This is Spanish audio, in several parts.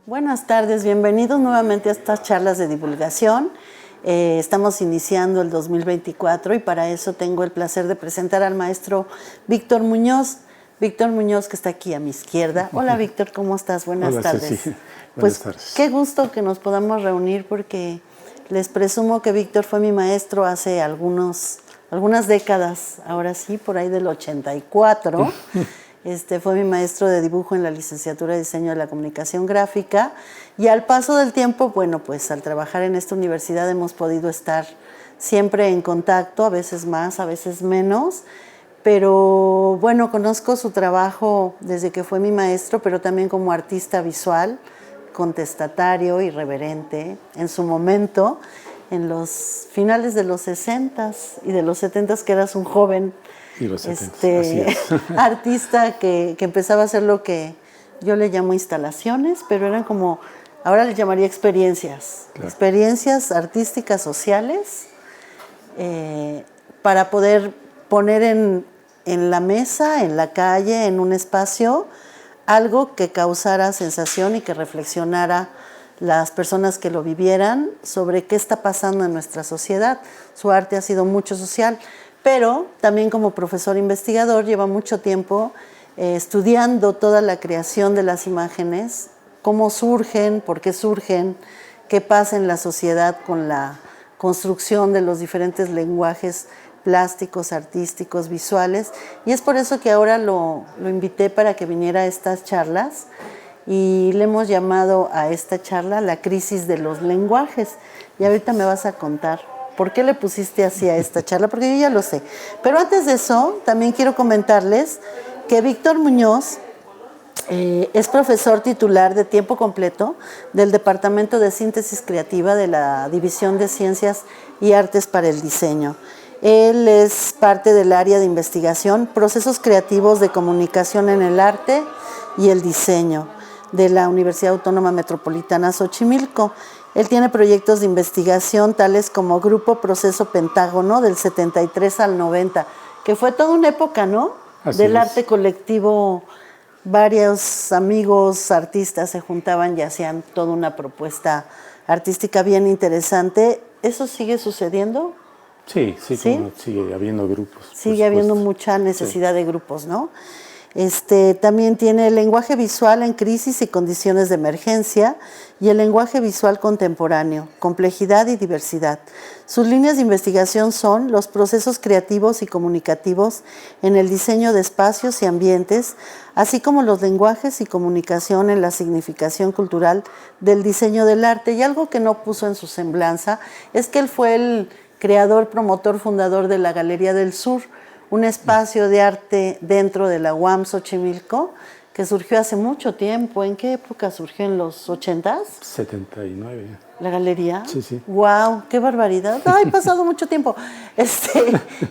Buenas tardes, bienvenidos nuevamente a estas charlas de divulgación. Estamos iniciando el 2024 y para eso tengo el placer de presentar al maestro Víctor Muñoz. Víctor Muñoz, que está aquí a mi izquierda. Hola Víctor, ¿cómo estás? Buenas tardes. Ceci. Buenas tardes. Qué gusto que nos podamos reunir porque les presumo que Víctor fue mi maestro hace algunas décadas, ahora sí, por ahí del 84. Fue mi maestro de dibujo en la licenciatura de Diseño de la Comunicación Gráfica y al paso del tiempo, bueno, pues al trabajar en esta universidad hemos podido estar siempre en contacto, a veces más, a veces menos, pero bueno, conozco su trabajo desde que fue mi maestro, pero también como artista visual, contestatario, irreverente, en su momento, en los finales de los 60s y de los 70s, que eras un joven Y los 70, así es. artista que empezaba a hacer lo que yo le llamo instalaciones, pero eran como, ahora le llamaría experiencias, Claro. Experiencias artísticas, sociales, para poder poner en la mesa, en la calle, en un espacio, algo que causara sensación y que reflexionara las personas que lo vivieran sobre qué está pasando en nuestra sociedad. Su arte ha sido mucho social, pero también como profesor investigador lleva mucho tiempo estudiando toda la creación de las imágenes, cómo surgen, por qué surgen, qué pasa en la sociedad con la construcción de los diferentes lenguajes plásticos, artísticos, visuales, y es por eso que ahora lo invité para que viniera a estas charlas y le hemos llamado a esta charla la crisis de los lenguajes, y ahorita me vas a contar por qué le pusiste así a esta charla, porque yo ya lo sé. Pero antes de eso, también quiero comentarles que Víctor Muñoz es profesor titular de tiempo completo del Departamento de Síntesis Creativa de la División de Ciencias y Artes para el Diseño. Él es parte del área de investigación, procesos creativos de comunicación en el arte y el diseño de la Universidad Autónoma Metropolitana Xochimilco. Él tiene proyectos de investigación tales como Grupo Proceso Pentágono del 73 al 90, que fue toda una época, ¿no? Así Del es. arte colectivo. Varios amigos artistas se juntaban y hacían toda una propuesta artística bien interesante. ¿Eso sigue sucediendo? Sí, ¿Sí? como sigue habiendo grupos. Sigue habiendo mucha necesidad de grupos, ¿no? También tiene el lenguaje visual en crisis y condiciones de emergencia y el lenguaje visual contemporáneo, complejidad y diversidad. Sus líneas de investigación son los procesos creativos y comunicativos en el diseño de espacios y ambientes, así como los lenguajes y comunicación en la significación cultural del diseño del arte. Y algo que no puso en su semblanza es que él fue el creador, promotor, fundador de la Galería del Sur, un espacio de arte dentro de la UAM Xochimilco que surgió hace mucho tiempo. ¿En qué época surgió? ¿En los 80s? 79. ¿La galería? Sí, sí. ¡Wow! ¡Qué barbaridad! ¡Ay, pasado mucho tiempo!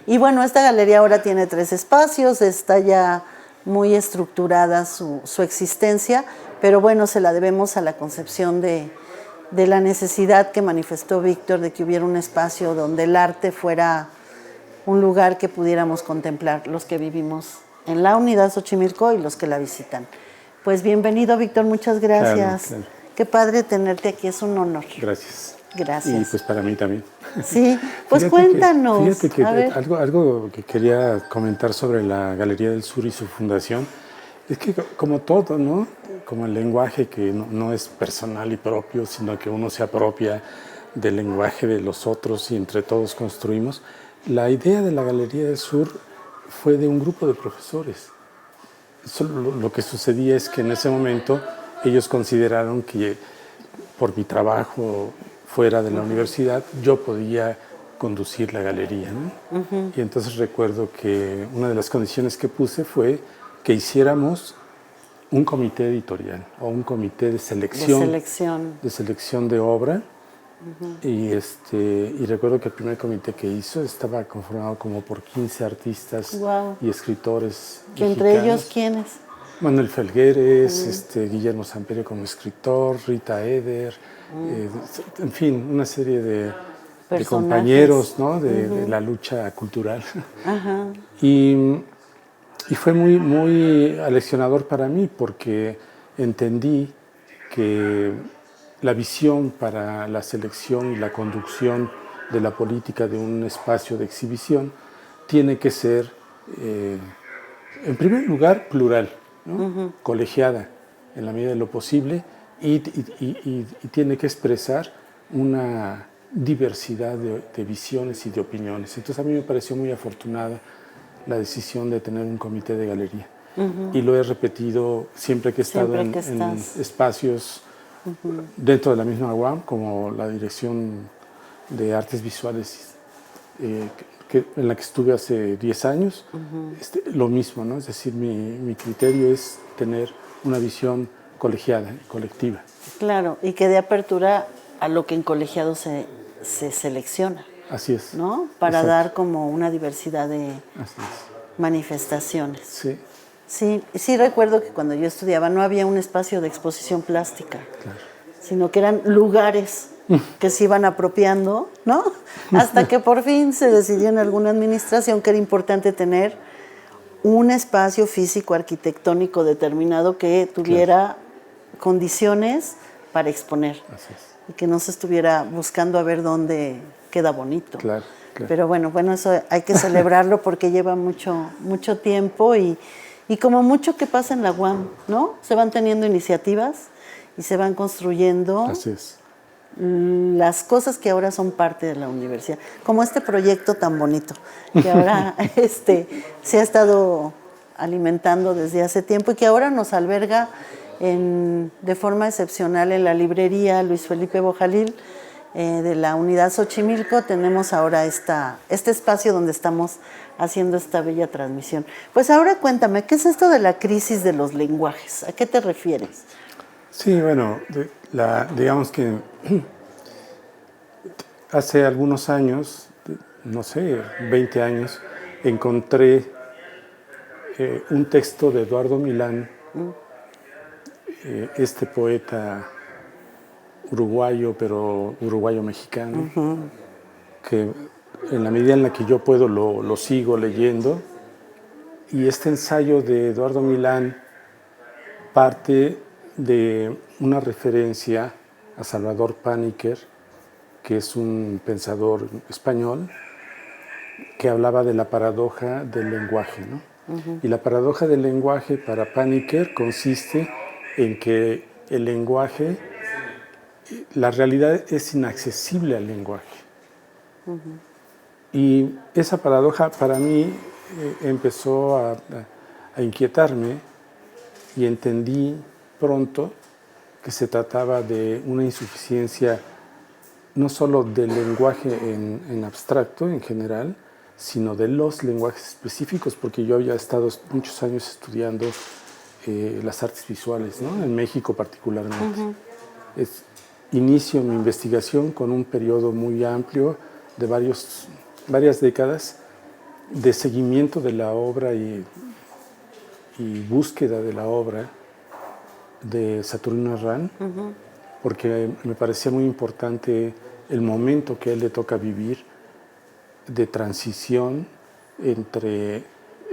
Y bueno, esta galería ahora tiene 3 espacios, está ya muy estructurada su existencia, pero bueno, se la debemos a la concepción de la necesidad que manifestó Víctor de que hubiera un espacio donde el arte fuera un lugar que pudiéramos contemplar los que vivimos en la unidad Xochimilco y los que la visitan. Pues bienvenido, Víctor, muchas gracias. Claro. Qué padre tenerte aquí, es un honor. Gracias. Gracias. Y pues para mí también. Sí, pues Fíjate cuéntanos. Fíjate que A ver. algo que quería comentar sobre la Galería del Sur y su fundación es que como todo, ¿no? Como el lenguaje que no es personal y propio, sino que uno se apropia del lenguaje de los otros y entre todos construimos. La idea de la Galería del Sur fue de un grupo de profesores. Lo que sucedía es que en ese momento ellos consideraron que por mi trabajo fuera de la universidad yo podía conducir la galería, ¿no? Y entonces recuerdo que una de las condiciones que puse fue que hiciéramos un comité editorial o un comité de selección de obra. Y recuerdo que el primer comité que hizo estaba conformado como por 15 artistas y escritores ¿Que mexicanos. entre ellos quiénes? Manuel Felgueres, Guillermo Samperio como escritor, Rita Eder, en fin, una serie de compañeros, ¿no? de la lucha cultural. Y fue muy, muy aleccionador para mí porque entendí que la visión para la selección y la conducción de la política de un espacio de exhibición tiene que ser, en primer lugar, plural, ¿no? Colegiada en la medida de lo posible y tiene que expresar una diversidad de visiones y de opiniones. Entonces a mí me pareció muy afortunada la decisión de tener un comité de galería. Y lo he repetido siempre que he estado en espacios dentro de la misma UAM, como la Dirección de Artes Visuales, en la que estuve hace 10 años. Lo mismo, ¿no? Es decir, mi criterio es tener una visión colegiada y colectiva. Claro, y que dé apertura a lo que en colegiado se selecciona. Así es. ¿No? Para Exacto. dar como una diversidad de manifestaciones. Sí. Sí, recuerdo que cuando yo estudiaba no había un espacio de exposición plástica, Claro. sino que eran lugares que se iban apropiando, ¿no? Hasta que por fin se decidió en alguna administración que era importante tener un espacio físico arquitectónico determinado que tuviera condiciones para exponer. Así es. Y que no se estuviera buscando a ver dónde queda bonito. Claro, claro. Pero bueno, eso hay que celebrarlo porque lleva mucho tiempo y como mucho que pasa en la UAM, ¿no? Se van teniendo iniciativas y se van construyendo. Así es. Las cosas que ahora son parte de la universidad, como este proyecto tan bonito que ahora se ha estado alimentando desde hace tiempo y que ahora nos alberga de forma excepcional en la librería Luis Felipe Bojalil de la Unidad Xochimilco. Tenemos ahora este espacio donde estamos haciendo esta bella transmisión. Pues ahora cuéntame, ¿qué es esto de la crisis de los lenguajes? ¿A qué te refieres? Sí, bueno, digamos que hace algunos años, no sé, 20 años, encontré un texto de Eduardo Milán, este poeta uruguayo, pero uruguayo-mexicano, que en la medida en la que yo puedo lo sigo leyendo. Y este ensayo de Eduardo Milán parte de una referencia a Salvador Paniker, que es un pensador español, que hablaba de la paradoja del lenguaje, ¿no? Y la paradoja del lenguaje para Paniker consiste en que el lenguaje, la realidad es inaccesible al lenguaje. Y esa paradoja para mí empezó a inquietarme y entendí pronto que se trataba de una insuficiencia no solo del lenguaje en abstracto, en general, sino de los lenguajes específicos, porque yo había estado muchos años estudiando las artes visuales, ¿no? En México particularmente. Inicio mi investigación con un periodo muy amplio de varias décadas de seguimiento de la obra y búsqueda de la obra de Saturnino Herrán, porque me parecía muy importante el momento que a él le toca vivir de transición entre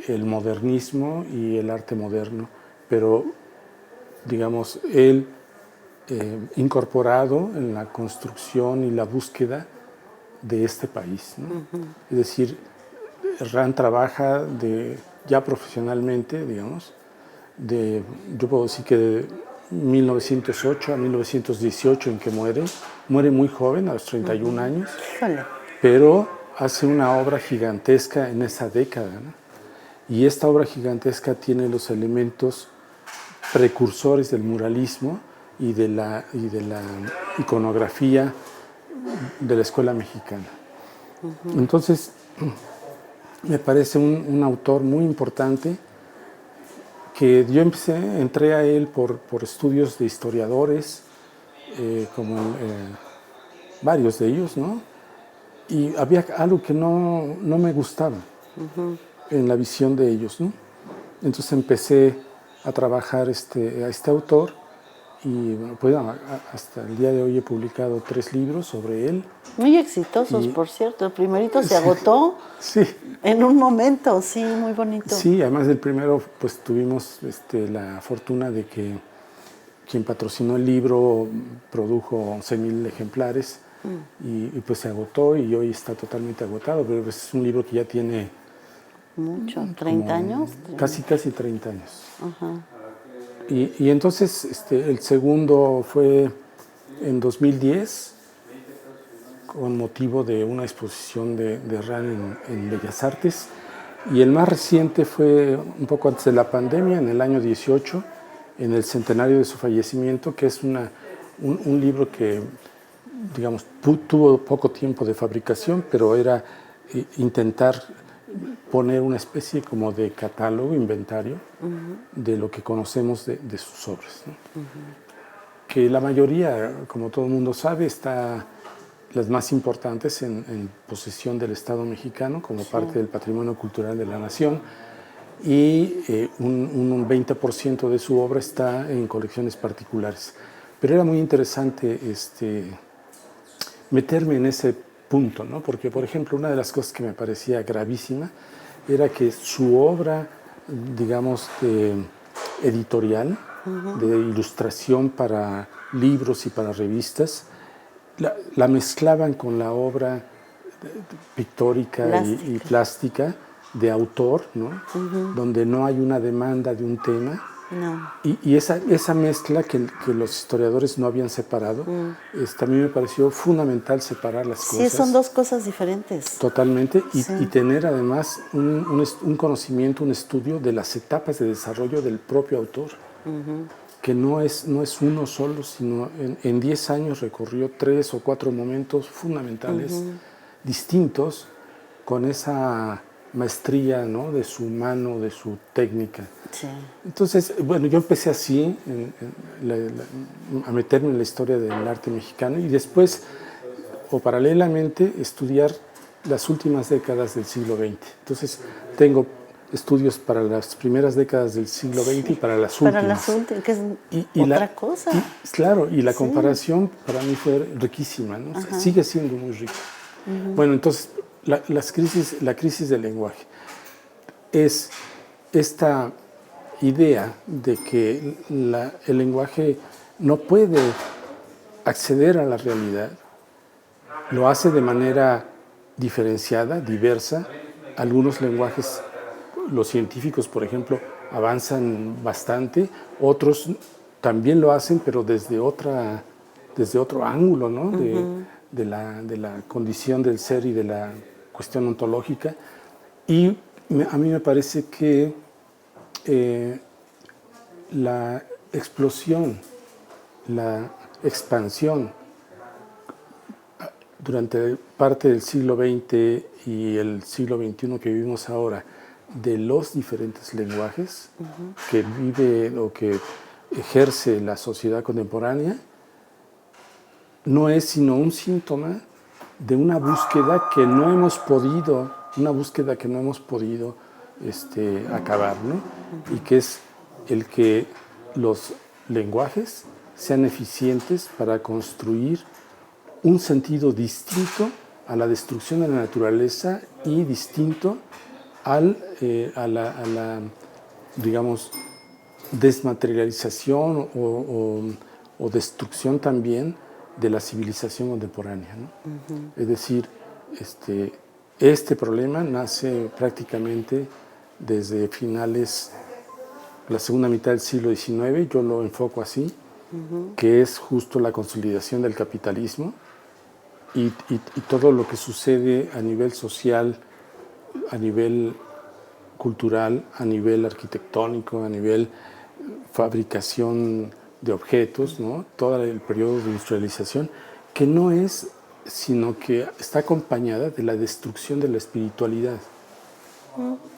el modernismo y el arte moderno, pero digamos, él incorporado en la construcción y la búsqueda de este país, ¿no? Es decir, Herrán trabaja ya profesionalmente, digamos, yo puedo decir que de 1908 a 1918 en que muere muy joven, a los 31 años, pero hace una obra gigantesca en esa década, ¿no? Y esta obra gigantesca tiene los elementos precursores del muralismo y de la iconografía de la escuela mexicana. Entonces, me parece un autor muy importante que yo entré a él por estudios de historiadores, como varios de ellos, ¿no? Y había algo que no me gustaba en la visión de ellos, ¿no? Entonces empecé a trabajar a este autor y pues, hasta el día de hoy he publicado 3 libros sobre él. Muy exitosos, por cierto. El primerito se agotó en un momento, sí, muy bonito. Sí, además del primero, pues tuvimos la fortuna de que quien patrocinó el libro produjo 11,000 ejemplares y pues se agotó y hoy está totalmente agotado, pero pues es un libro que ya tiene Mucho, 30 años. casi 30 años. Ajá. Y entonces el segundo fue en 2010 con motivo de una exposición de RAN en Bellas Artes, y el más reciente fue un poco antes de la pandemia, en el año 18, en el centenario de su fallecimiento, que es un libro que, digamos, tuvo poco tiempo de fabricación, pero era intentar poner una especie como de catálogo, inventario, de lo que conocemos de sus obras, ¿no? Que la mayoría, como todo el mundo sabe, está las más importantes en posesión del Estado mexicano como parte del patrimonio cultural de la nación, y un 20% de su obra está en colecciones particulares. Pero era muy interesante meterme en ese punto, ¿no? Porque, por ejemplo, una de las cosas que me parecía gravísima era que su obra, digamos, editorial, de ilustración para libros y para revistas, la mezclaban con la obra pictórica y plástica de autor, ¿no? Donde no hay una demanda de un tema. No. Y esa mezcla que los historiadores no habían separado, a mí me pareció fundamental separar las cosas. Sí, son dos cosas diferentes. Totalmente, y tener además un conocimiento, un estudio de las etapas de desarrollo del propio autor, que no es uno solo, sino en 10 años recorrió 3 o 4 momentos fundamentales distintos, con esa maestría, ¿no? De su mano, de su técnica. Sí. Entonces, bueno, yo empecé así a meterme en la historia del arte mexicano y después, o paralelamente, estudiar las últimas décadas del siglo XX. Entonces, tengo estudios para las primeras décadas del siglo XX y para las últimas. Para las últimas, que es otra cosa. Claro, y la comparación para mí fue riquísima, ¿no? O sea, sigue siendo muy rica. Bueno, entonces, la crisis del lenguaje es esta idea de que el lenguaje no puede acceder a la realidad, lo hace de manera diferenciada, diversa. Algunos lenguajes, los científicos, por ejemplo, avanzan bastante, otros también lo hacen, pero desde otro ángulo, ¿no? De la condición del ser y de la cuestión ontológica. Y a mí me parece que la explosión, la expansión durante parte del siglo XX y el siglo XXI que vivimos ahora de los diferentes lenguajes que vive o que ejerce la sociedad contemporánea no es sino un síntoma de una búsqueda que no hemos podido acabar, ¿no? Y que es el que los lenguajes sean eficientes para construir un sentido distinto a la destrucción de la naturaleza y distinto a la, digamos, desmaterialización o destrucción también de la civilización contemporánea, ¿no? Es decir, este problema nace prácticamente desde finales, la segunda mitad del siglo XIX, yo lo enfoco así, que es justo la consolidación del capitalismo y todo lo que sucede a nivel social, a nivel cultural, a nivel arquitectónico, a nivel fabricación de objetos, ¿no? Todo el periodo de industrialización, que no es, sino que está acompañada de la destrucción de la espiritualidad.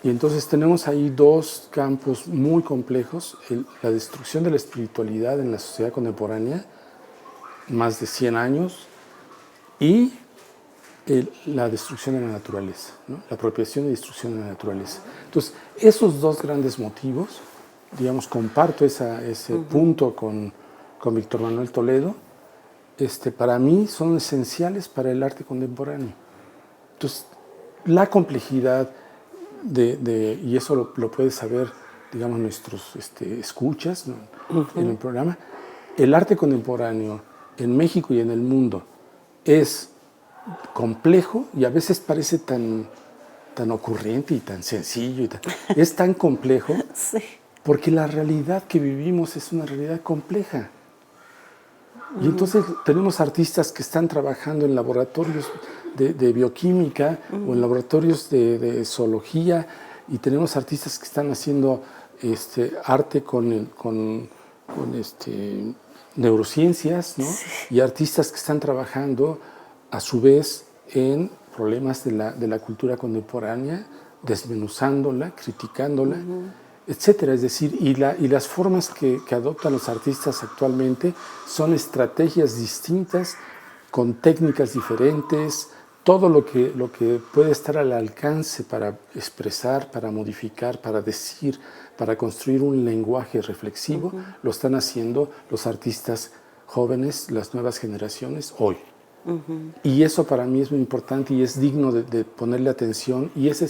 Y entonces tenemos ahí dos campos muy complejos, la destrucción de la espiritualidad en la sociedad contemporánea, más de 100 años, y la destrucción de la naturaleza, ¿no? La apropiación y destrucción de la naturaleza. Entonces, esos dos grandes motivos, digamos, comparto ese punto con Víctor Manuel Toledo, para mí son esenciales para el arte contemporáneo. Entonces, la complejidad y eso lo puedes saber, digamos, nuestros escuchas, ¿no? En el programa, el arte contemporáneo en México y en el mundo es complejo y a veces parece tan ocurrente y tan sencillo. Es tan complejo Sí. porque la realidad que vivimos es una realidad compleja. Y entonces tenemos artistas que están trabajando en laboratorios de bioquímica o en laboratorios de zoología, y tenemos artistas que están haciendo arte con neurociencias, ¿no? Sí. Y artistas que están trabajando a su vez en problemas de la cultura contemporánea, desmenuzándola, criticándola, etcétera. Es decir, y las formas que adoptan los artistas actualmente son estrategias distintas, con técnicas diferentes, todo lo que puede estar al alcance para expresar, para modificar, para decir, para construir un lenguaje reflexivo, lo están haciendo los artistas jóvenes, las nuevas generaciones, hoy. Y eso para mí es muy importante y es digno de ponerle atención, y ese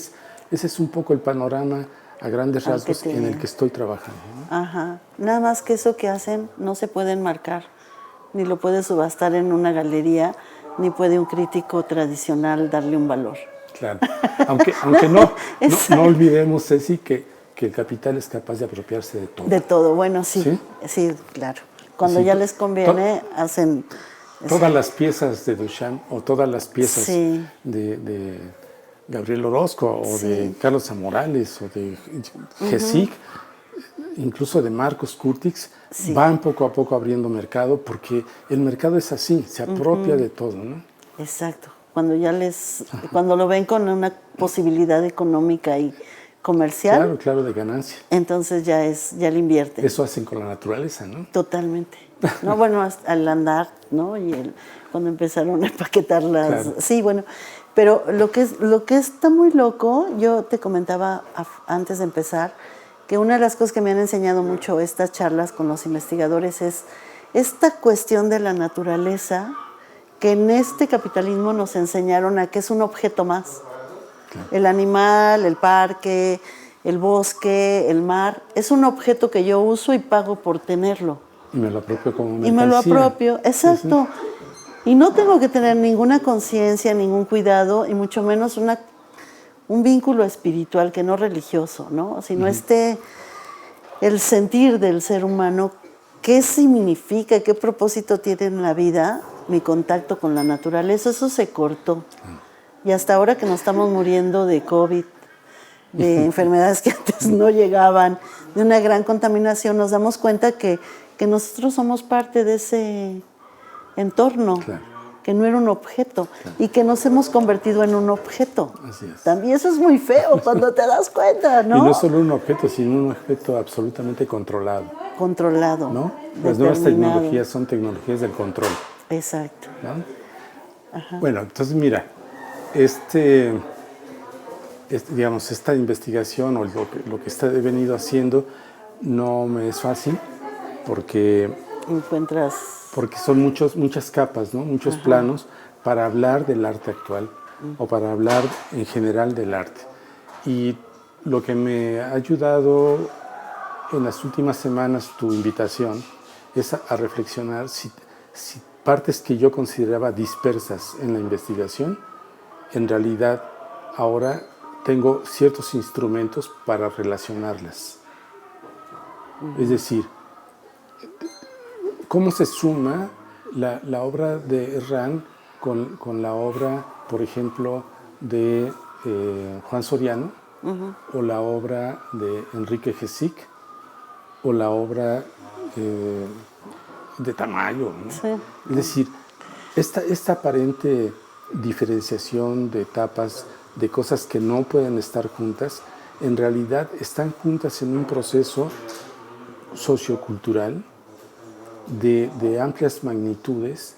es un poco el panorama a grandes rasgos en el que estoy trabajando, ¿no? Ajá. Nada más que eso que hacen no se pueden marcar, ni lo puede subastar en una galería, ni puede un crítico tradicional darle un valor. Claro. Aunque no olvidemos, Ceci, que el capital es capaz de apropiarse de todo. De todo, bueno, sí. ¿Sí? Sí, claro. Cuando Sí, ya les conviene, hacen... Todas las piezas de Duchamp o todas las piezas Sí. de Gabriel Orozco o Sí. de Carlos Amorales o de Gesick, incluso de Marcos Curtix, Sí. van poco a poco abriendo mercado, porque el mercado es así, se apropia de todo, ¿no? Exacto. Cuando lo ven con una posibilidad económica y comercial, Claro, de ganancia. entonces ya le invierten. Eso hacen con la naturaleza, ¿no? Totalmente. No, bueno, al andar, ¿no? Y cuando empezaron a empaquetar las... Claro. Sí, bueno, pero lo que está muy loco, yo te comentaba antes de empezar, que una de las cosas que me han enseñado mucho estas charlas con los investigadores es esta cuestión de la naturaleza, que en este capitalismo nos enseñaron a que es un objeto más. Claro. El animal, el parque, el bosque, el mar, es un objeto que yo uso y pago por tenerlo. Y me lo apropio como mercancía. Y me lo apropio, exacto. Sí. Y no tengo que tener ninguna conciencia, ningún cuidado, y mucho menos un vínculo espiritual, que no religioso, ¿no? Sino el sentir del ser humano, qué significa, qué propósito tiene en la vida mi contacto con la naturaleza. Eso se cortó. Y hasta ahora que nos estamos muriendo de COVID, de enfermedades que antes no llegaban, de una gran contaminación, nos damos cuenta que nosotros somos parte de ese entorno, Claro. que no era un objeto, y que nos hemos convertido en un objeto. Así es. También eso es muy feo cuando te das cuenta, ¿no? Y no solo un objeto, sino un objeto absolutamente controlado, Controlado. ¿no? Las nuevas determinado. tecnologías son tecnologías del control, Exacto. ¿no? Bueno, entonces mira, digamos, esta investigación o lo que he venido haciendo no me es fácil, porque son muchas capas, ¿no? Muchos planos para hablar del arte actual o para hablar en general del arte. Y lo que me ha ayudado en las últimas semanas tu invitación es a reflexionar si partes que yo consideraba dispersas en la investigación, en realidad ahora tengo ciertos instrumentos para relacionarlas. Es decir, ¿cómo se suma la obra de Herrán con la obra, por ejemplo, de Juan Soriano, o la obra de Enrique Gesick, o la obra de Tamayo, ¿no? Sí. Es decir, esta aparente diferenciación de etapas, de cosas que no pueden estar juntas, en realidad están juntas en un proceso sociocultural de amplias magnitudes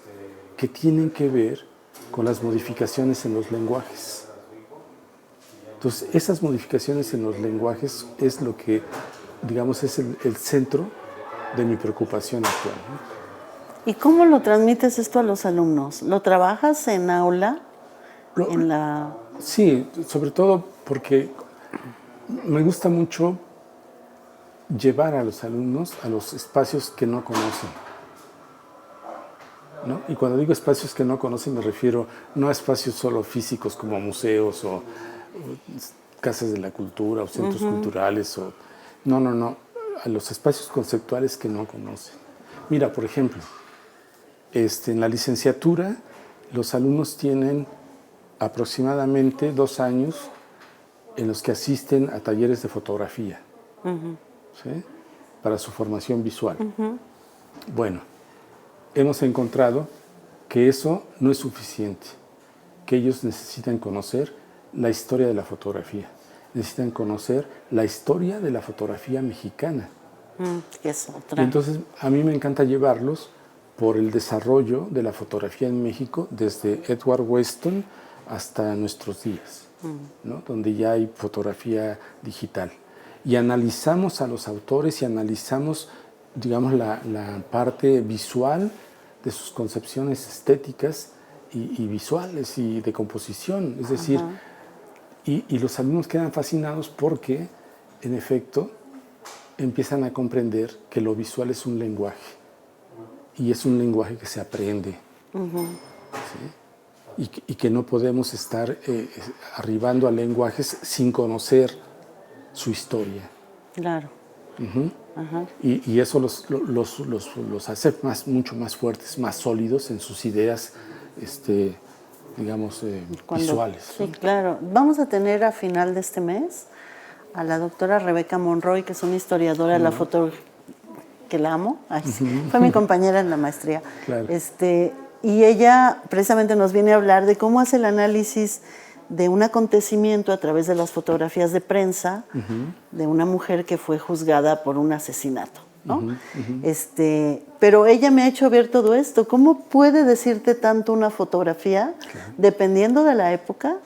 que tienen que ver con las modificaciones en los lenguajes. Entonces, esas modificaciones en los lenguajes es lo que, digamos, es el centro de mi preocupación actual, ¿no? ¿Y cómo lo transmites esto a los alumnos? ¿Lo trabajas en aula? Sí, sobre todo porque me gusta mucho llevar a los alumnos a los espacios que no conocen. ¿no? Y cuando digo espacios que no conocen, me refiero no a espacios solo físicos como museos o casas de la cultura o centros culturales. No, a los espacios conceptuales que no conocen. Mira, por ejemplo, en la licenciatura los alumnos tienen aproximadamente 2 años en los que asisten a talleres de fotografía, ¿sí? Para su formación visual. Bueno, hemos encontrado que eso no es suficiente, que ellos necesitan conocer la historia de la fotografía, necesitan conocer la historia de la fotografía mexicana. Que es otra. Y entonces a mí me encanta llevarlos por el desarrollo de la fotografía en México desde Edward Weston hasta nuestros días, ¿no? Donde ya hay fotografía digital. Y analizamos a los autores y analizamos, digamos, la parte visual de sus concepciones estéticas y visuales y de composición. Es decir, y los alumnos quedan fascinados porque, en efecto, empiezan a comprender que lo visual es un lenguaje. Y es un lenguaje que se aprende. ¿Sí? Y que no podemos estar arribando a lenguajes sin conocer su historia. Claro. Y eso los hace mucho más fuertes, más sólidos en sus ideas, digamos, visuales. Sí, claro. Vamos a tener a final de este mes a la doctora Rebeca Monroy, que es una historiadora de la fotografía, que la amo. Ay, sí. Fue mi compañera en la maestría. Claro. Y ella precisamente nos viene a hablar de cómo hace el análisis de un acontecimiento a través de las fotografías de prensa de una mujer que fue juzgada por un asesinato, ¿no? Pero ella me ha hecho ver todo esto. ¿Cómo puede decirte tanto una fotografía, dependiendo de la época,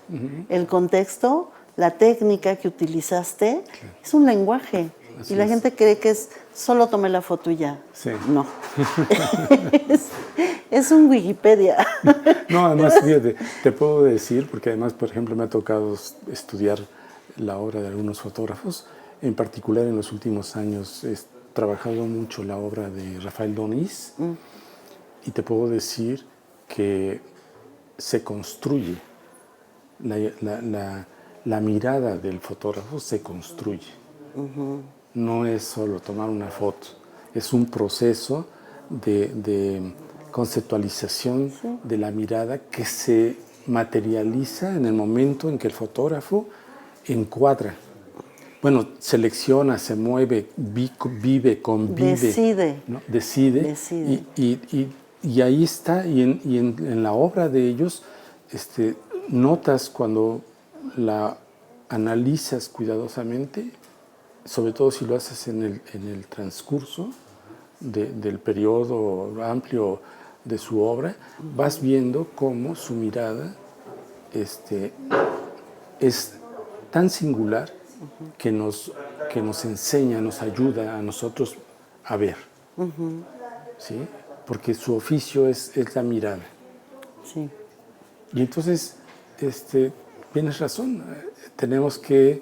el contexto, la técnica que utilizaste? Es un lenguaje. Así y la gente cree que es solo tomé la foto y ya. Sí. No. es un Wikipedia. No, además, fíjate, te puedo decir, porque además, por ejemplo, me ha tocado estudiar la obra de algunos fotógrafos. En particular, en los últimos años he trabajado mucho la obra de Rafael Doniz. Y te puedo decir que se construye, la mirada del fotógrafo se construye. No es solo tomar una foto, es un proceso de conceptualización de la mirada que se materializa en el momento en que el fotógrafo encuadra. Bueno, selecciona, se mueve, vive, convive. Decide. ¿No? Decide. Y ahí está, y en la obra de ellos notas cuando la analizas cuidadosamente, sobre todo si lo haces en el transcurso del periodo amplio de su obra, vas viendo cómo su mirada es tan singular que nos enseña, nos ayuda a nosotros a ver. ¿Sí? Porque su oficio es la mirada. Sí. Y entonces, tienes razón, tenemos que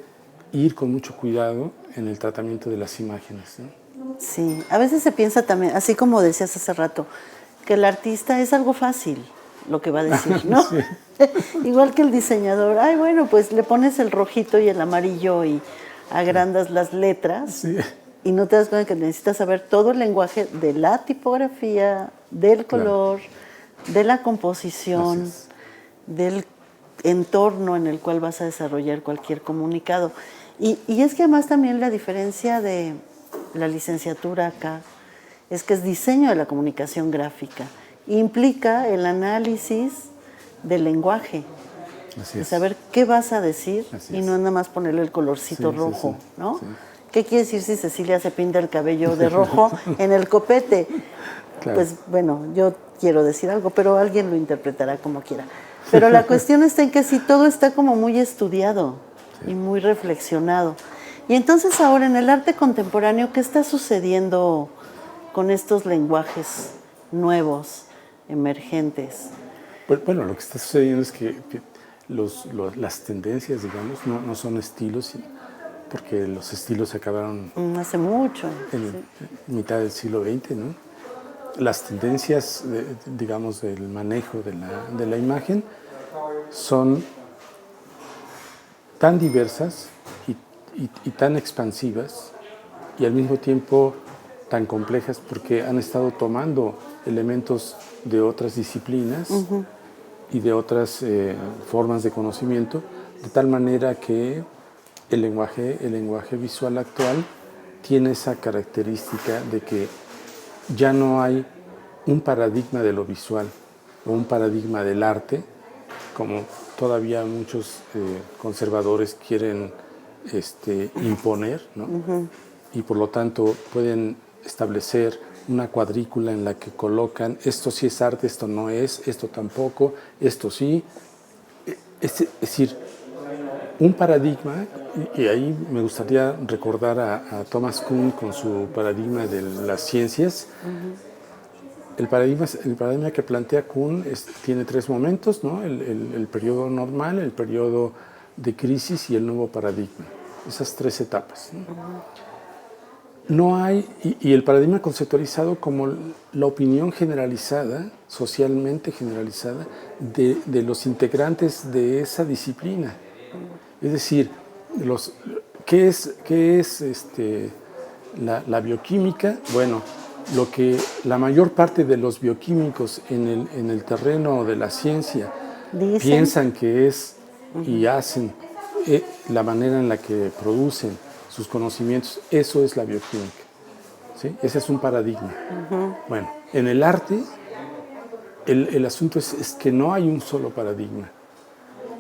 ir con mucho cuidado en el tratamiento de las imágenes, ¿no? Sí, a veces se piensa también, así como decías hace rato, que el artista es algo fácil lo que va a decir, ¿no? Sí. Igual que el diseñador, ay, bueno, pues le pones el rojito y el amarillo y agrandas las letras. Sí. Y no te das cuenta que necesitas saber todo el lenguaje de la tipografía, del color, de la composición, del entorno en el cual vas a desarrollar cualquier comunicado. Y es que además también la diferencia de la licenciatura acá es que es diseño de la comunicación gráfica. Implica el análisis del lenguaje, de saber qué vas a decir y no nada más ponerle el colorcito rojo, ¿no? Sí. ¿Qué quiere decir si Cecilia se pinta el cabello de rojo en el copete? Claro. Pues bueno, yo quiero decir algo, pero alguien lo interpretará como quiera. Pero la cuestión está en que si todo está como muy estudiado y muy reflexionado. Y entonces ahora en el arte contemporáneo, ¿qué está sucediendo con estos lenguajes nuevos, emergentes? Bueno, lo que está sucediendo es que las tendencias, digamos, no son estilos, porque los estilos se acabaron hace mucho, en mitad del siglo XX, ¿no? las tendencias, digamos, del manejo de la imagen son tan diversas y tan expansivas y al mismo tiempo tan complejas porque han estado tomando elementos de otras disciplinas y de otras formas de conocimiento, de tal manera que el lenguaje visual actual tiene esa característica de que ya no hay un paradigma de lo visual o un paradigma del arte, como todavía muchos conservadores quieren imponer, ¿no? Y por lo tanto pueden establecer una cuadrícula en la que colocan esto sí es arte, esto no es, esto tampoco, esto sí. Es decir, un paradigma, y ahí me gustaría recordar a Thomas Kuhn con su paradigma de las ciencias. El paradigma que plantea Kuhn tiene tres momentos, ¿no? El periodo normal, el periodo de crisis y el nuevo paradigma. Esas tres etapas, ¿no? No hay, y el paradigma conceptualizado como la opinión generalizada, socialmente generalizada, de los integrantes de esa disciplina. Es decir, ¿qué es la bioquímica? Bueno, lo que la mayor parte de los bioquímicos en el terreno de la ciencia piensan que es y hacen la manera en la que producen sus conocimientos, eso es la bioquímica, ¿sí? Ese es un paradigma. Bueno, en el arte, el asunto es que no hay un solo paradigma.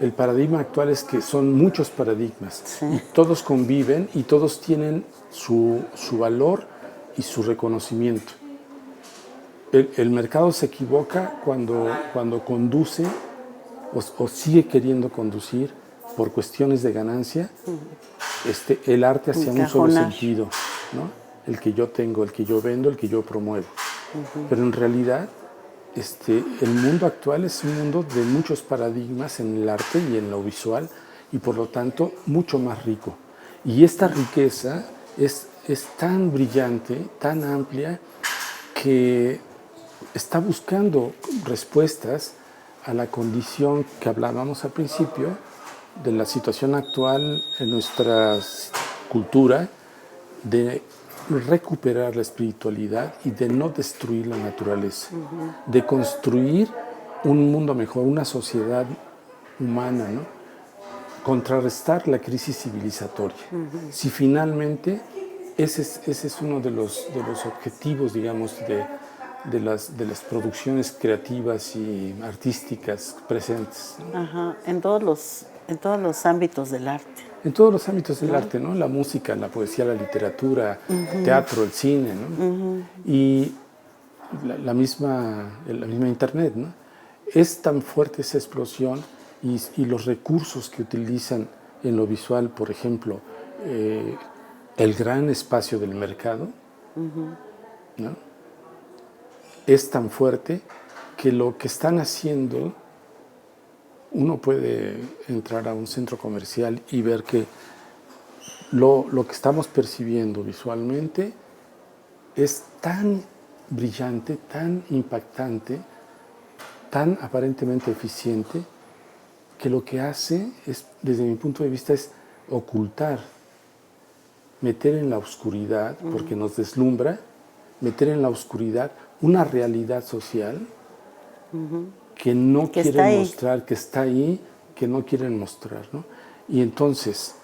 El paradigma actual es que son muchos paradigmas, sí, y todos conviven y todos tienen su valor y su reconocimiento. El mercado se equivoca cuando conduce o sigue queriendo conducir por cuestiones de ganancia el arte hacia un solo sentido, ¿no? El que yo tengo, el que yo vendo, el que yo promuevo. Pero en realidad el mundo actual es un mundo de muchos paradigmas en el arte y en lo visual y por lo tanto mucho más rico. Y esta riqueza es tan brillante, tan amplia, que está buscando respuestas a la condición que hablábamos al principio de la situación actual en nuestra cultura, de recuperar la espiritualidad y de no destruir la naturaleza, de construir un mundo mejor, una sociedad humana, ¿no? Contrarrestar la crisis civilizatoria. Si finalmente ese es uno de los objetivos, digamos, de las producciones creativas y artísticas presentes, ¿no? Ajá, en todos los ámbitos del arte. En todos los ámbitos del arte, ¿no? La música, la poesía, la literatura, teatro, el cine, ¿no? Y la misma Internet, ¿no? Es tan fuerte esa explosión y los recursos que utilizan en lo visual, por ejemplo, el gran espacio del mercado, ¿no? Es tan fuerte que lo que están haciendo, uno puede entrar a un centro comercial y ver que lo que estamos percibiendo visualmente es tan brillante, tan impactante, tan aparentemente eficiente, que lo que hace es, desde mi punto de vista, es ocultar, meter en la oscuridad, porque nos deslumbra, meter en la oscuridad una realidad social que no quieren mostrar, que está ahí, que no quieren mostrar, ¿no? Y entonces,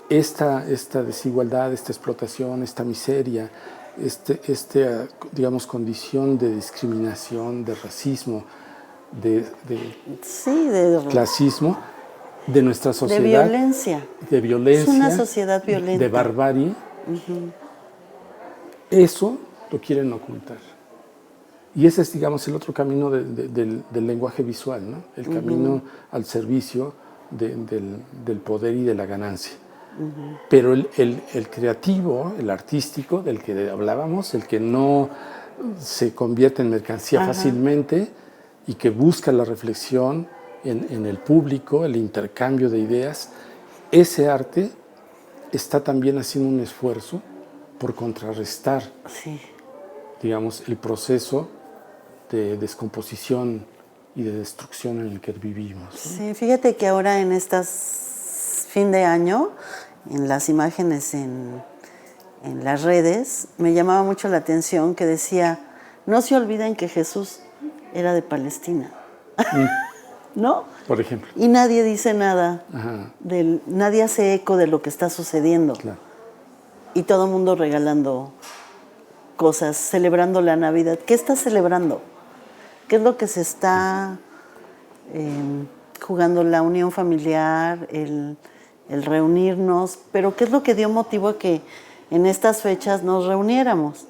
esta desigualdad, esta explotación, esta miseria, digamos, condición de discriminación, de racismo, de clasismo, de nuestra sociedad. De violencia. De violencia. Es una sociedad violenta. De barbarie. Eso lo quieren ocultar. Y ese es, digamos, el otro camino del lenguaje visual, ¿no? El camino al servicio del poder y de la ganancia. Pero el creativo, el artístico, del que hablábamos, el que no se convierte en mercancía fácilmente y que busca la reflexión en el público, el intercambio de ideas, ese arte está también haciendo un esfuerzo por contrarrestar, digamos, el proceso de descomposición y de destrucción en el que vivimos, ¿no? Sí, fíjate que ahora en estas fin de año, en las imágenes en las redes, me llamaba mucho la atención que decía, no se olviden que Jesús era de Palestina, ¿no? Por ejemplo. Y nadie dice nada, Ajá. nadie hace eco de lo que está sucediendo. Claro. Y todo el mundo regalando cosas, celebrando la Navidad. ¿Qué está celebrando? ¿Qué es lo que se está jugando? La unión familiar, el reunirnos, pero ¿qué es lo que dio motivo a que en estas fechas nos reuniéramos?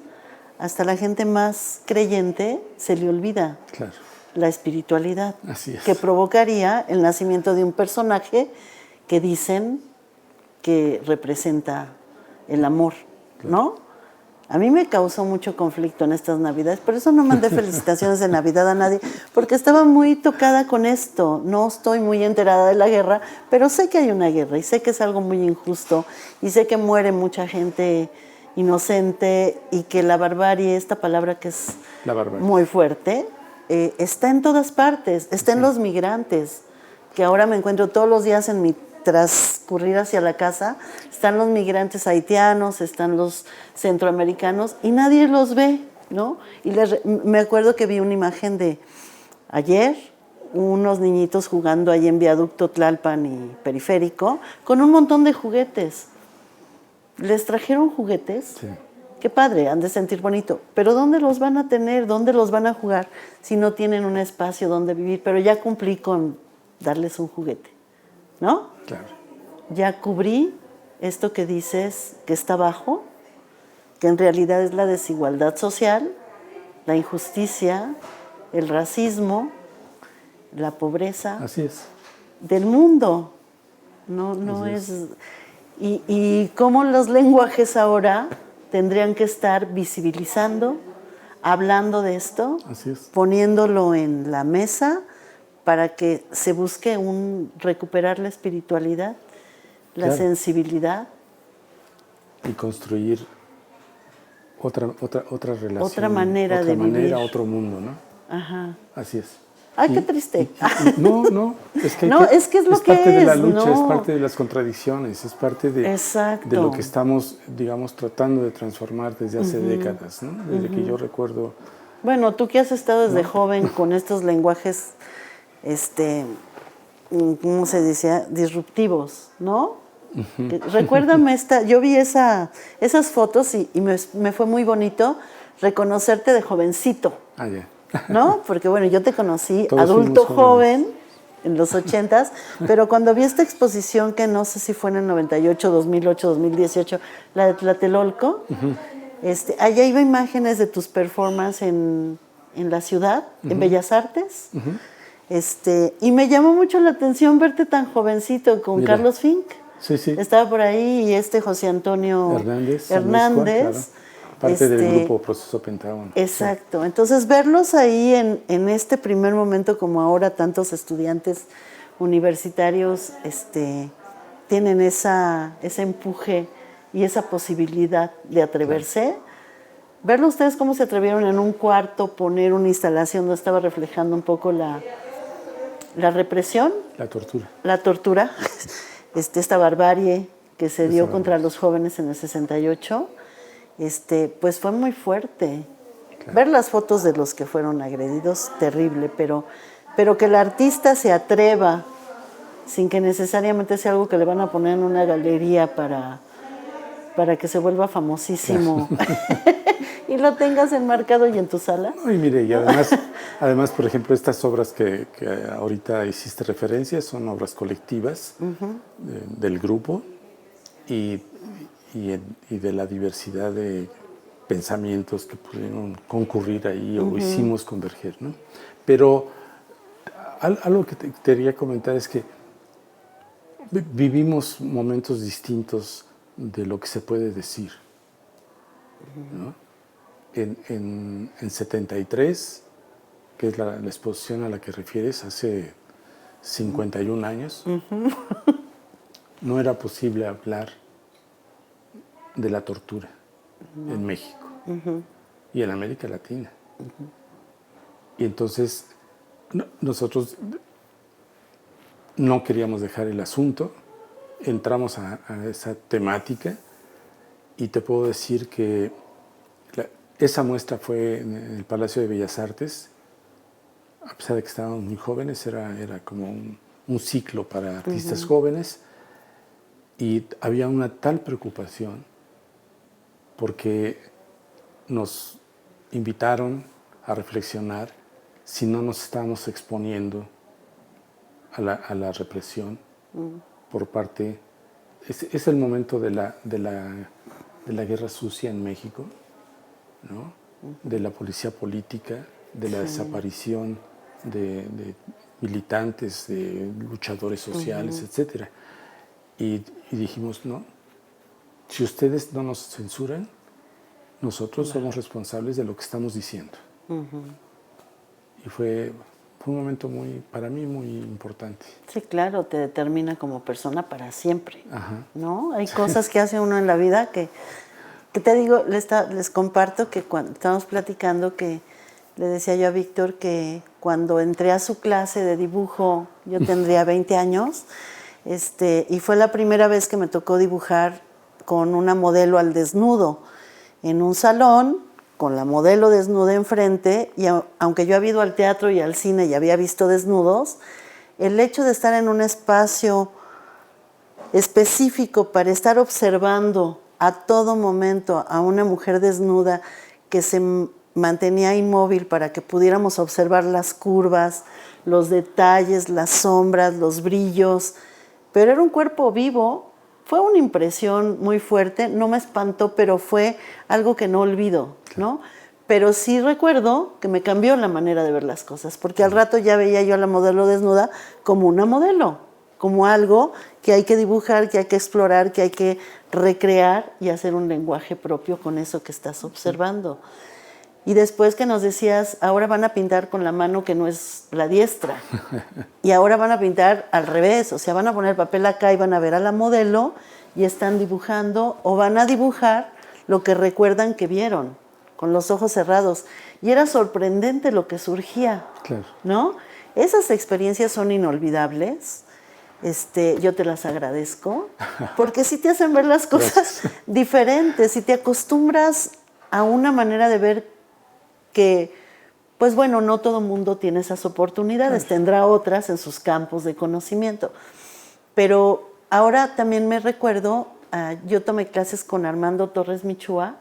Hasta la gente más creyente se le olvida Claro. la espiritualidad, Así es. que provocaría el nacimiento de un personaje que dicen que representa el amor, ¿no? A mí me causó mucho conflicto en estas Navidades, por eso no mandé felicitaciones de Navidad a nadie, porque estaba muy tocada con esto. No estoy muy enterada de la guerra, pero sé que hay una guerra y sé que es algo muy injusto y sé que muere mucha gente inocente y que la barbarie, esta palabra que es muy fuerte, está en todas partes, está en los migrantes, que ahora me encuentro todos los días en mi transcurrir hacia la casa, están los migrantes haitianos, están los centroamericanos y nadie los ve, ¿no? Y me acuerdo que vi una imagen de ayer, unos niñitos jugando ahí en Viaducto Tlalpan y Periférico, con un montón de juguetes. ¿Les trajeron juguetes? Sí. Qué padre, han de sentir bonito. Pero ¿dónde los van a tener? ¿Dónde los van a jugar si no tienen un espacio donde vivir? Pero ya cumplí con darles un juguete, ¿no? Claro. Ya cubrí esto que dices que está abajo, que en realidad es la desigualdad social, la injusticia, el racismo, la pobreza. Así es. Del mundo. No es. Y cómo los lenguajes ahora tendrían que estar visibilizando, hablando de esto, Así es. poniéndolo en la mesa para que se busque recuperar la espiritualidad, la sensibilidad. Y construir otra relación. Otra manera de vivir. Otro mundo, ¿no? Ajá. Así es. Ay, qué triste. No, es que, es que es lo que parte de la es, lucha, no. es parte de las contradicciones, es parte de lo que estamos, digamos, tratando de transformar desde hace décadas, ¿no? Desde que yo recuerdo. Bueno, tú que has estado desde joven con estos lenguajes, ¿cómo se decía? Disruptivos, ¿no? Recuérdame yo vi esas fotos y me fue muy bonito reconocerte de jovencito. Ah, ya. ¿No? Porque bueno, yo te conocí Todos adulto fuimos joven en los 80s, pero cuando vi esta exposición que no sé si fue en el 98, 2008, 2018, la de Tlatelolco, allá iba imágenes de tus performances en la ciudad, en Bellas Artes, y me llamó mucho la atención verte tan jovencito con Carlos Fink. Sí, sí. Estaba por ahí y José Antonio Hernández. Claro. Parte del grupo Proceso Pentágono. Exacto. Entonces, verlos ahí en este primer momento, como ahora tantos estudiantes universitarios tienen ese empuje y esa posibilidad de atreverse. Claro. Verlo ustedes cómo se atrevieron en un cuarto poner una instalación donde estaba reflejando un poco la represión. La tortura. La tortura. Esta barbarie que se dio contra los jóvenes en el 68. Pues fue muy fuerte. Claro. Ver las fotos de los que fueron agredidos, terrible, pero que el artista se atreva, sin que necesariamente sea algo que le van a poner en una galería para que se vuelva famosísimo, y lo tengas enmarcado y en tu sala. No, y mire, y además, por ejemplo, estas obras que ahorita hiciste referencia son obras colectivas del grupo y de la diversidad de pensamientos que pudieron concurrir ahí o hicimos converger, ¿no? Pero algo que te quería comentar es que vivimos momentos distintos de lo que se puede decir, ¿no? En 73, que es la exposición a la que refieres, hace 51 años, no era posible hablar de la tortura en México y en América Latina. Y entonces nosotros no queríamos dejar el asunto, entramos a esa temática y te puedo decir que esa muestra fue en el Palacio de Bellas Artes. A pesar de que estábamos muy jóvenes, era como un ciclo para artistas jóvenes, y había una tal preocupación porque nos invitaron a reflexionar si no nos estábamos exponiendo a la represión por parte. Es el momento de la guerra sucia en México, ¿no? De la policía política, de la desaparición de militantes, de luchadores sociales, etcétera. Y dijimos, no, si ustedes no nos censuran, nosotros somos responsables de lo que estamos diciendo. Y fue un momento para mí muy importante. Sí, claro, te determina como persona para siempre. Ajá. ¿No? Hay cosas que hace uno en la vida que te digo, les comparto que cuando estábamos platicando, que le decía yo a Víctor que cuando entré a su clase de dibujo, yo tendría 20 años, y fue la primera vez que me tocó dibujar con una modelo al desnudo en un salón, con la modelo desnuda enfrente, y aunque yo había ido al teatro y al cine y había visto desnudos, el hecho de estar en un espacio específico para estar observando a todo momento a una mujer desnuda que se mantenía inmóvil para que pudiéramos observar las curvas, los detalles, las sombras, los brillos, pero era un cuerpo vivo. Fue una impresión muy fuerte, no me espantó, pero fue algo que no olvido, ¿no? Pero sí recuerdo que me cambió la manera de ver las cosas, porque al rato ya veía yo a la modelo desnuda como una modelo, como algo que hay que dibujar, que hay que explorar, que hay que recrear y hacer un lenguaje propio con eso que estás observando. Y después que nos decías, ahora van a pintar con la mano que no es la diestra. Y ahora van a pintar al revés, o sea, van a poner papel acá y van a ver a la modelo y están dibujando, o van a dibujar lo que recuerdan que vieron, con los ojos cerrados. Y era sorprendente lo que surgía, claro, ¿no? Esas experiencias son inolvidables. Yo te las agradezco, porque sí te hacen ver las cosas diferentes y te acostumbras a una manera de ver que, pues bueno, no todo mundo tiene esas oportunidades, tendrá otras en sus campos de conocimiento. Pero ahora también me recuerdo, yo tomé clases con Armando Torres Michúa,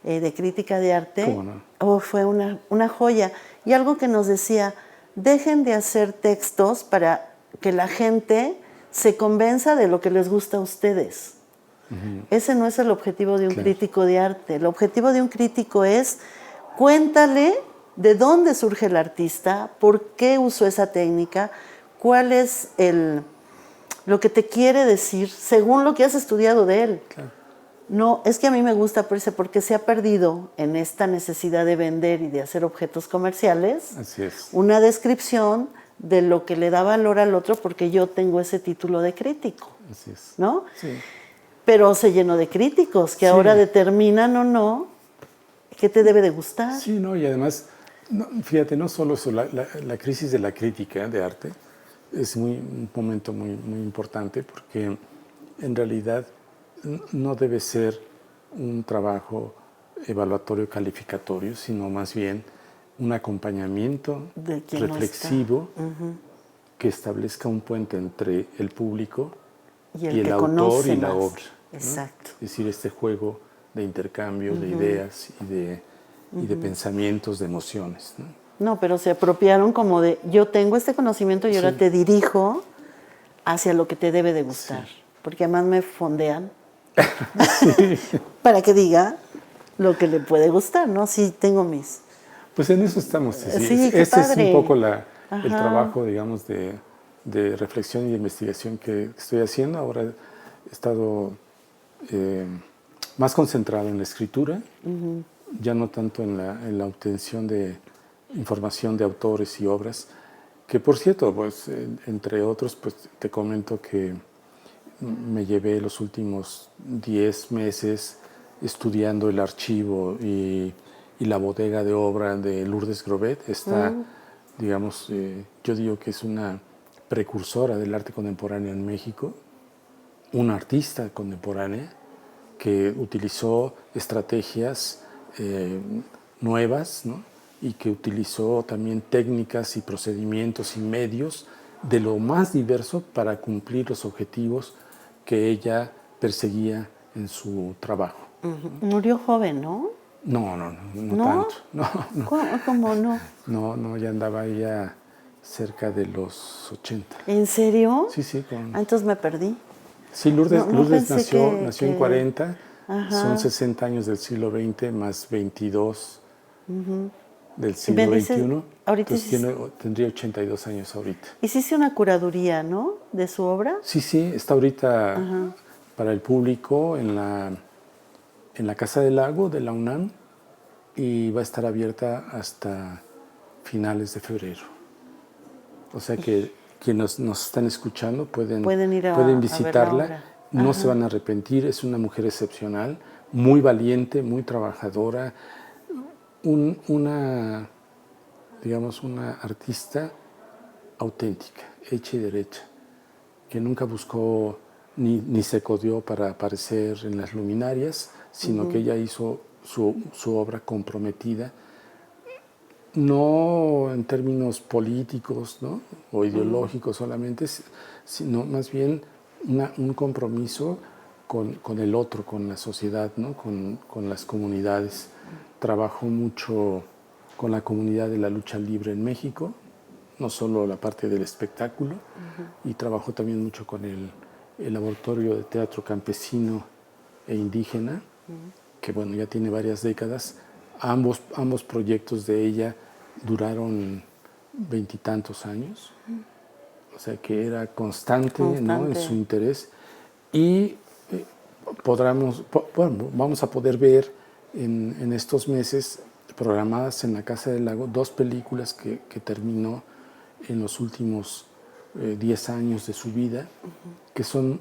de crítica de arte. ¿Cómo no? Oh, fue una joya. Y algo que nos decía, dejen de hacer textos para que la gente se convenza de lo que les gusta a ustedes. Ese no es el objetivo de un crítico de arte. El objetivo de un crítico es, cuéntale de dónde surge el artista, por qué usó esa técnica, cuál es lo que te quiere decir según lo que has estudiado de él. Claro. No, es que a mí me gusta porque se ha perdido en esta necesidad de vender y de hacer objetos comerciales. Así es. Una descripción de lo que le da valor al otro porque yo tengo ese título de crítico. Así es. ¿No? Sí. Pero se llenó de críticos que ahora determinan o no qué te debe de gustar. Sí, no, y además, fíjate, no solo eso, la crisis de la crítica de arte es un momento muy, muy importante, porque en realidad no debe ser un trabajo evaluatorio calificatorio, sino más bien un acompañamiento reflexivo que establezca un puente entre el público y el autor y la obra, ¿no? Exacto. Es decir, este juego de intercambio de ideas y de pensamientos, de emociones, ¿no? No, pero se apropiaron como de, yo tengo este conocimiento y ahora te dirijo hacia lo que te debe de gustar. Porque además me fondean para que diga lo que le puede gustar, ¿no? Sí, tengo mis... Pues en eso estamos. Sí, qué este padre. es un poco el trabajo, digamos, de reflexión y de investigación que estoy haciendo. Ahora he estado más concentrado en la escritura, ya no tanto en la obtención de información de autores y obras, que por cierto, pues entre otros, pues te comento que me llevé los últimos 10 meses estudiando el archivo y y la bodega de obra de Lourdes Grobet está, digamos, yo digo que es una precursora del arte contemporáneo en México, una artista contemporánea que utilizó estrategias nuevas, ¿no? Y que utilizó también técnicas y procedimientos y medios de lo más diverso para cumplir los objetivos que ella perseguía en su trabajo. Murió joven, ¿no? No tanto. No. ¿Cómo no? No, ya andaba ella cerca de los 80. ¿En serio? Sí. Entonces me perdí. Sí, Lourdes nació en 40, son 60 años del siglo XX más 22 del siglo XXI. Ahorita tendría 82 años ahorita. Hiciste una curaduría, ¿no? De su obra. Sí, está ahorita para el público en la Casa del Lago de la UNAM y va a estar abierta hasta finales de febrero. O sea que quienes nos están escuchando pueden visitarla. A ver No se van a arrepentir. Es una mujer excepcional, muy valiente, muy trabajadora, una artista auténtica, hecha y derecha, que nunca buscó ni se codió para aparecer en las luminarias, sino que ella hizo su obra comprometida, no en términos políticos, ¿no? O ideológicos solamente, sino más bien un compromiso con el otro, con la sociedad, ¿no? Con las comunidades. Trabajó mucho con la comunidad de la lucha libre en México, no solo la parte del espectáculo, y trabajó también mucho con el laboratorio de teatro campesino e indígena, que bueno, ya tiene varias décadas. Ambos proyectos de ella duraron 20 y tantos años, o sea que era constante. ¿No? En su interés, y vamos a poder ver en estos meses programadas en la Casa del Lago 2 películas que terminó en los últimos 10 años de su vida, que son,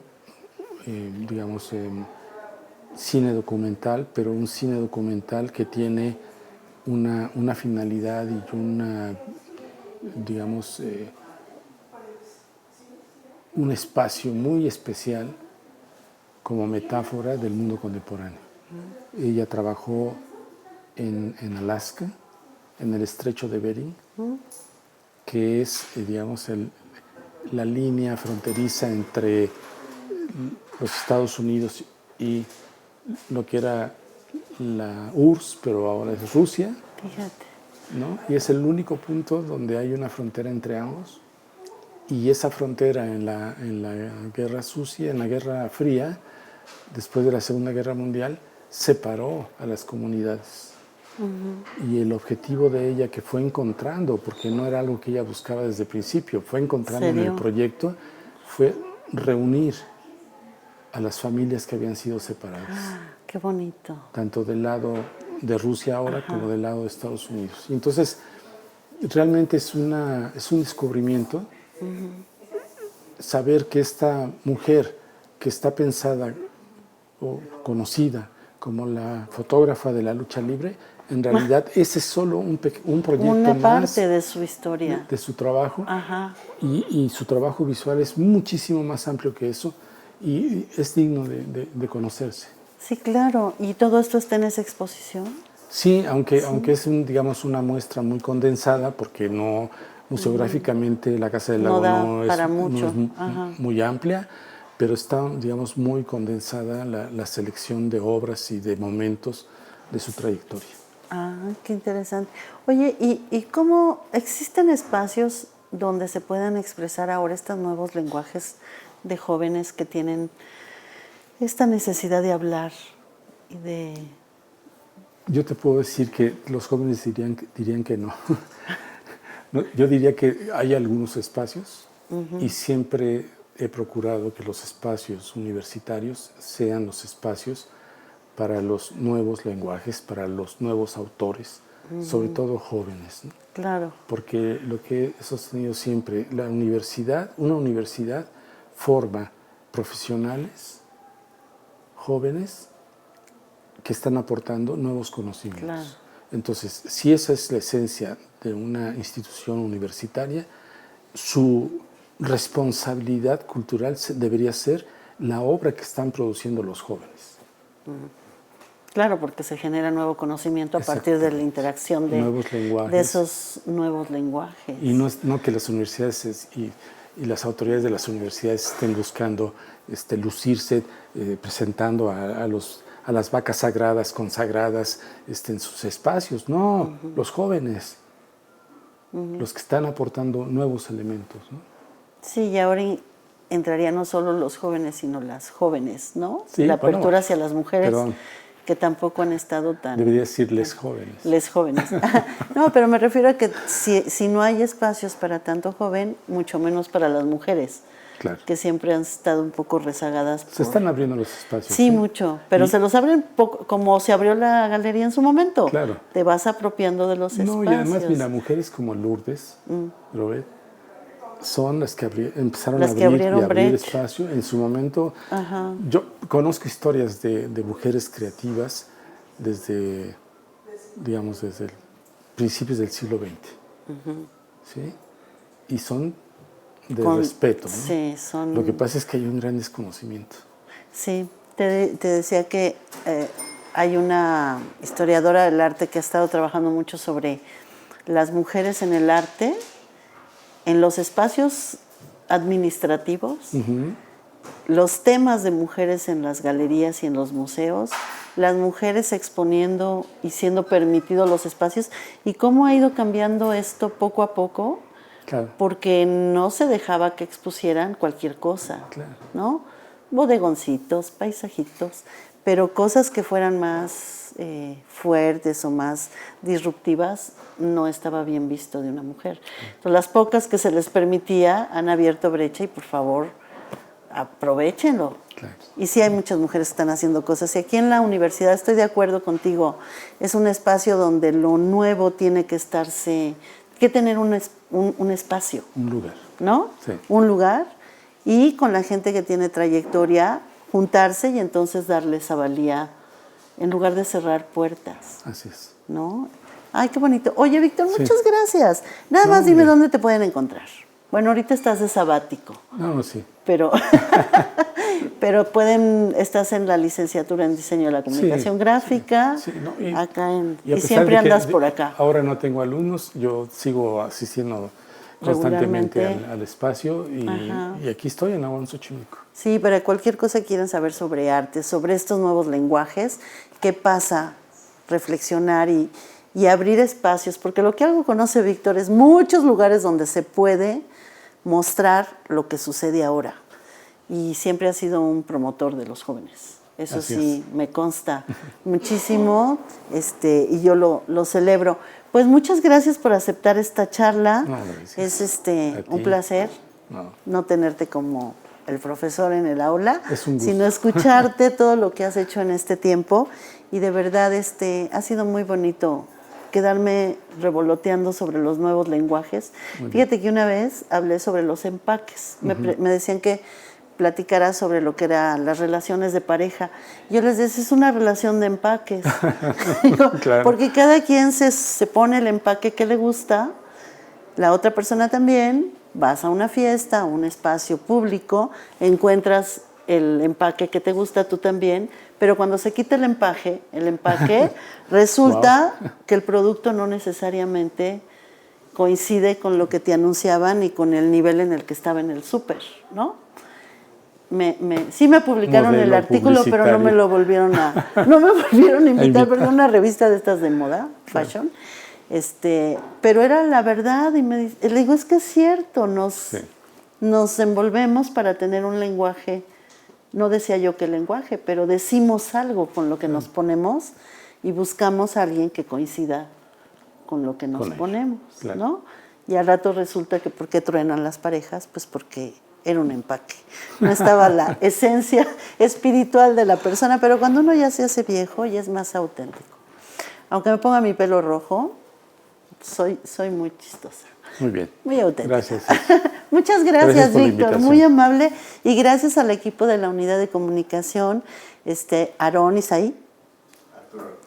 cine documental, pero un cine documental que tiene una finalidad y un espacio muy especial como metáfora del mundo contemporáneo. Ella trabajó en Alaska, en el estrecho de Bering, que es, la línea fronteriza entre los Estados Unidos y lo que era la URSS, pero ahora es Rusia. Fíjate. ¿No? Y es el único punto donde hay una frontera entre ambos. Y esa frontera en la Guerra Sucia, en la Guerra Fría, después de la Segunda Guerra Mundial, separó a las comunidades. Y el objetivo de ella, que fue encontrando, porque no era algo que ella buscaba desde el principio, fue encontrando en el proyecto, fue reunir a las familias que habían sido separadas. Qué bonito. Tanto del lado de Rusia ahora como del lado de Estados Unidos. Y entonces, realmente es un descubrimiento saber que esta mujer que está pensada o conocida como la fotógrafa de la lucha libre, en realidad ese es solo un proyecto una más parte de su historia, de su trabajo. Y su trabajo visual es muchísimo más amplio que eso y es digno de conocerse. Sí, claro. ¿Y todo esto está en esa exposición? Sí, aunque es una muestra muy condensada, porque no museográficamente la Casa del Lago no es muy amplia, pero está, muy condensada la selección de obras y de momentos de su trayectoria. Qué interesante. Oye, ¿y cómo existen espacios donde se puedan expresar ahora estos nuevos lenguajes de jóvenes que tienen esta necesidad de hablar y de... Yo te puedo decir que los jóvenes dirían que no. Yo diría que hay algunos espacios y siempre he procurado que los espacios universitarios sean los espacios para los nuevos lenguajes, para los nuevos autores, sobre todo jóvenes, ¿no? Claro. Porque lo que he sostenido siempre, una universidad forma profesionales jóvenes que están aportando nuevos conocimientos. Claro. Entonces, si esa es la esencia de una institución universitaria, su responsabilidad cultural debería ser la obra que están produciendo los jóvenes. Claro, porque se genera nuevo conocimiento a partir de la interacción de esos nuevos lenguajes. Y no que las universidades y las autoridades de las universidades estén buscando lucirse, presentando a las vacas sagradas, consagradas en sus espacios. No, los jóvenes, los que están aportando nuevos elementos, ¿no? Sí, y ahora entraría no solo los jóvenes, sino las jóvenes, ¿no? Sí, la apertura hacia las mujeres, perdón, que tampoco han estado tan... debería decir les jóvenes. Les jóvenes. No, pero me refiero a que si no hay espacios para tanto joven, mucho menos para las mujeres. Claro. Que siempre han estado un poco rezagadas. Se están abriendo los espacios. Sí, mucho, pero se los abren poco, como se abrió la galería en su momento. Claro. Te vas apropiando de los espacios. No, y además, mira, mujeres como Lourdes, Robert, son las que empezaron a abrir espacio. En su momento, yo conozco historias de mujeres creativas desde principios del siglo XX. ¿Sí? Y son de respeto, ¿no? Sí, son... Lo que pasa es que hay un gran desconocimiento. Sí, te decía que hay una historiadora del arte que ha estado trabajando mucho sobre las mujeres en el arte, en los espacios administrativos, los temas de mujeres en las galerías y en los museos, las mujeres exponiendo y siendo permitidos los espacios, y cómo ha ido cambiando esto poco a poco. Claro. Porque no se dejaba que expusieran cualquier cosa, claro, ¿no? Bodegoncitos, paisajitos, pero cosas que fueran más fuertes o más disruptivas no estaba bien visto de una mujer. Entonces, las pocas que se les permitía han abierto brecha y por favor aprovéchenlo. Claro. Y sí hay muchas mujeres que están haciendo cosas. Y aquí en la universidad estoy de acuerdo contigo, es un espacio donde lo nuevo tiene que tener un espacio. Un lugar. ¿No? Sí. Un lugar, y con la gente que tiene trayectoria, juntarse y entonces darle esa valía en lugar de cerrar puertas. Así es. ¿No? Ay, qué bonito. Oye, Víctor, muchas gracias. Nada más dime dónde te pueden encontrar. Bueno, ahorita estás de sabático. No, sí. Pero estás en la licenciatura en diseño de la comunicación gráfica, y siempre andas por acá. Ahora no tengo alumnos, yo sigo asistiendo constantemente al espacio y aquí estoy en la UAM Xochimilco. Sí, pero cualquier cosa que quieran saber sobre arte, sobre estos nuevos lenguajes, qué pasa, reflexionar y abrir espacios, porque lo que algo conoce Víctor es muchos lugares donde se puede mostrar lo que sucede ahora. Y siempre ha sido un promotor de los jóvenes. Eso así sí me consta muchísimo, y yo lo celebro. Pues muchas gracias por aceptar esta charla. No, es un placer no tenerte como el profesor en el aula, sino escucharte todo lo que has hecho en este tiempo. Y de verdad ha sido muy bonito quedarme revoloteando sobre los nuevos lenguajes. Fíjate que una vez hablé sobre los empaques. Me decían que platicara sobre lo que eran las relaciones de pareja. Yo les decía, es una relación de empaques. Claro. Porque cada quien se pone el empaque que le gusta, la otra persona también. Vas a una fiesta, a un espacio público, encuentras el empaque que te gusta, tú también, pero cuando se quita el empaque resulta que el producto no necesariamente coincide con lo que te anunciaban y con el nivel en el que estaba en el súper, ¿no? Sí me publicaron el artículo, pero no me volvieron a invitar, pero una revista de estas de moda, fashion, pero era la verdad, y le digo, es que es cierto, nos envolvemos para tener un lenguaje. No decía yo que lenguaje, pero decimos algo con lo que nos ponemos y buscamos a alguien que coincida con lo que nos ponemos, claro, ¿no? Y al rato resulta que ¿por qué truenan las parejas? Pues porque era un empaque. No estaba la esencia espiritual de la persona, pero cuando uno ya se hace viejo ya es más auténtico. Aunque me ponga mi pelo rojo, soy muy chistosa. Muy bien. Muy auténtica. Gracias. Muchas gracias, Víctor. Muy amable. Y gracias al equipo de la Unidad de Comunicación, Aarón, Isaí,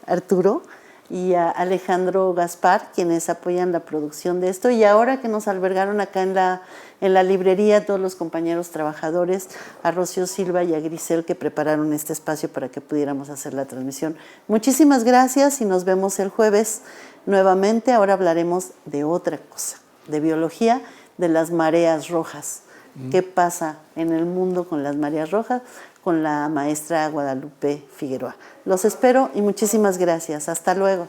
Arturo, y a Alejandro Gaspar, quienes apoyan la producción de esto, y ahora que nos albergaron acá en la librería, todos los compañeros trabajadores, a Rocío Silva y a Grisel, que prepararon este espacio para que pudiéramos hacer la transmisión. Muchísimas gracias y nos vemos el jueves nuevamente. Ahora hablaremos de otra cosa, de biología, de las mareas rojas. ¿Qué pasa en el mundo con las mareas rojas? Con la maestra Guadalupe Figueroa. Los espero y muchísimas gracias. Hasta luego.